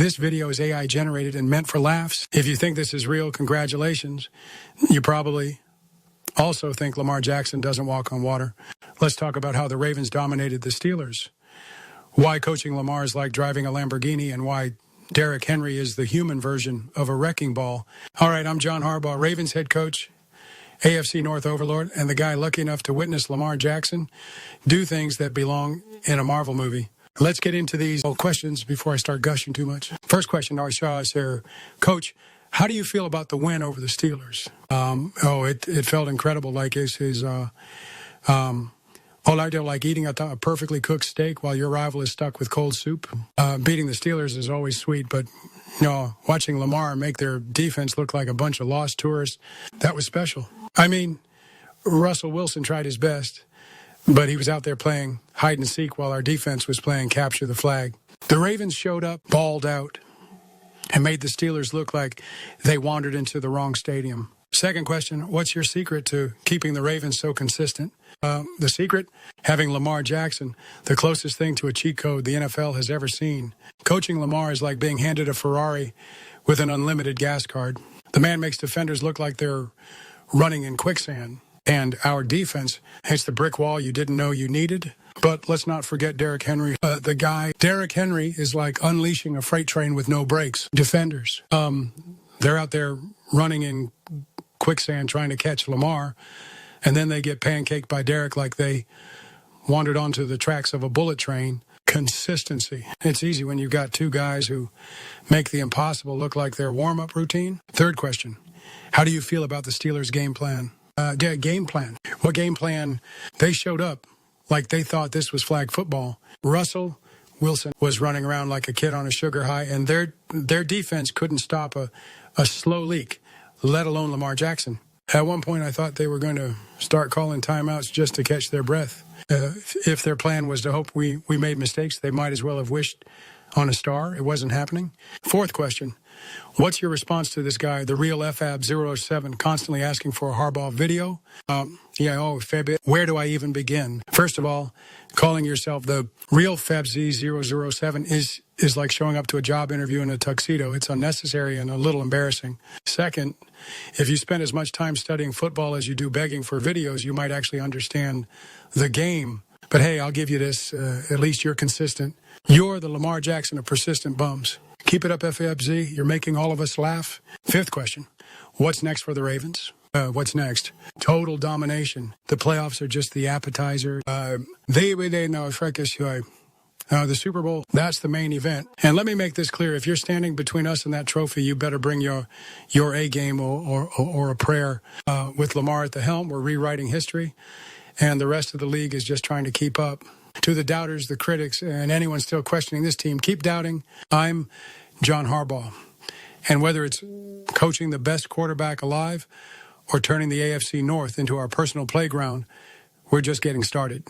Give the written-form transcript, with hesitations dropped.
This video is AI generated and meant for laughs. If you think this is real, congratulations. You probably also think Lamar Jackson doesn't walk on water. Let's talk about how the Ravens dominated the Steelers, why coaching Lamar is like driving a Lamborghini, and why Derrick Henry is the human version of a wrecking ball. All right, I'm John Harbaugh, Ravens head coach, AFC North overlord, and the guy lucky enough to witness Lamar Jackson do things that belong in a Marvel movie. Let's get into these questions before I start gushing too much. First question, Arshaw, is here. Coach, how do you feel about the win over the Steelers? It felt incredible. Like like eating a perfectly cooked steak while your rival is stuck with cold soup. Beating the Steelers is always sweet, but watching Lamar make their defense look like a bunch of lost tourists, that was special. I mean, Russell Wilson tried his best, but he was out there playing hide and seek while our defense was playing capture the flag. The Ravens showed up, balled out, and made the Steelers look like they wandered into the wrong stadium. Second question, what's your secret to keeping the Ravens so consistent? The secret? Having Lamar Jackson, the closest thing to a cheat code the NFL has ever seen. Coaching Lamar is like being handed a Ferrari with an unlimited gas card. The man makes defenders look like they're running in quicksand. And our defense hits the brick wall you didn't know you needed. But let's not forget Derrick Henry. Derrick Henry is like unleashing a freight train with no brakes. Defenders, they're out there running in quicksand trying to catch Lamar, and then they get pancaked by Derrick like they wandered onto the tracks of a bullet train. Consistency. It's easy when you've got two guys who make the impossible look like their warm-up routine. Third question, how do you feel about the Steelers' game plan? Game plan. What game plan? They showed up like they thought this was flag football. Russell Wilson was running around like a kid on a sugar high, and their defense couldn't stop a slow leak, let alone Lamar Jackson. At one point, I thought they were going to start calling timeouts just to catch their breath. If their plan was to hope we made mistakes, they might as well have wished on a star. It wasn't happening. Fourth question. What's your response to this guy, the real FAB007, constantly asking for a Harbaugh video? Feb, where do I even begin? First of all, calling yourself the real FABZ007 is like showing up to a job interview in a tuxedo. It's unnecessary and a little embarrassing. Second, if you spend as much time studying football as you do begging for videos, you might actually understand the game. But hey, I'll give you this. At least you're consistent. You're the Lamar Jackson of persistent bums. Keep it up, FABZ. You're making all of us laugh. Fifth question. What's next for the Ravens? What's next? Total domination. The playoffs are just the appetizer. The Super Bowl, that's the main event. And let me make this clear. If you're standing between us and that trophy, you better bring your A game or a prayer. With Lamar at the helm, we're rewriting history, and the rest of the league is just trying to keep up. To the doubters, the critics, and anyone still questioning this team, keep doubting. I'm John Harbaugh. And whether it's coaching the best quarterback alive or turning the AFC North into our personal playground, we're just getting started.